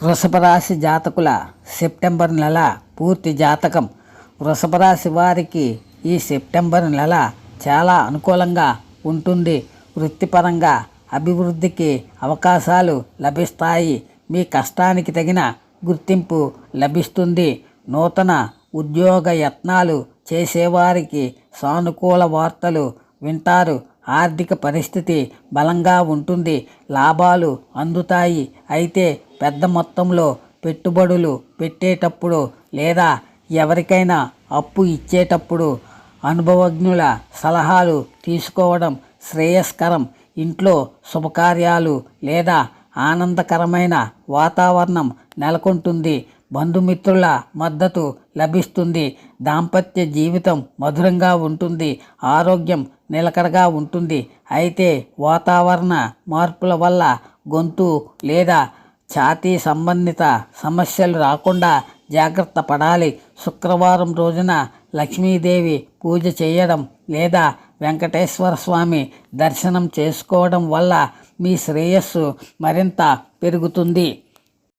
వృషభ రాశి జాతకుల సెప్టెంబర్ నెల పూర్తి జాతకం. వృషభ రాశి వారికి ఈ సెప్టెంబర్ నెల చాలా అనుకూలంగా ఉంటుంది. వృత్తిపరంగా అభివృద్ధికి అవకాశాలు లభిస్తాయి. మీ కష్టానికి తగిన గుర్తింపు లభిస్తుంది. నూతన ఉద్యోగ యత్నాలు చేసేవారికి సానుకూల వార్తలు వింటారు. ఆర్థిక పరిస్థితి బలంగా ఉంటుంది. లాభాలు అందుతాయి. అయితే పెద్ద మొత్తంలో పెట్టుబడులు పెట్టేటప్పుడు లేదా ఎవరికైనా అప్పు ఇచ్చేటప్పుడు అనుభవజ్ఞుల సలహాలు తీసుకోవడం శ్రేయస్కరం. ఇంట్లో శుభకార్యాలు లేదా ఆనందకరమైన వాతావరణం నెలకొంటుంది. బంధుమిత్రుల మద్దతు లభిస్తుంది. దాంపత్య జీవితం మధురంగా ఉంటుంది. ఆరోగ్యం నిలకడగా ఉంటుంది. అయితే వాతావరణ మార్పుల వల్ల గొంతు లేదా ఛాతీ సంబంధిత సమస్యలు రాకుండా జాగ్రత్త పడాలి. శుక్రవారం రోజున లక్ష్మీదేవి పూజ చేయడం లేదా వెంకటేశ్వర స్వామి దర్శనం చేసుకోవడం వల్ల మీ శ్రేయస్సు మరింత పెరుగుతుంది.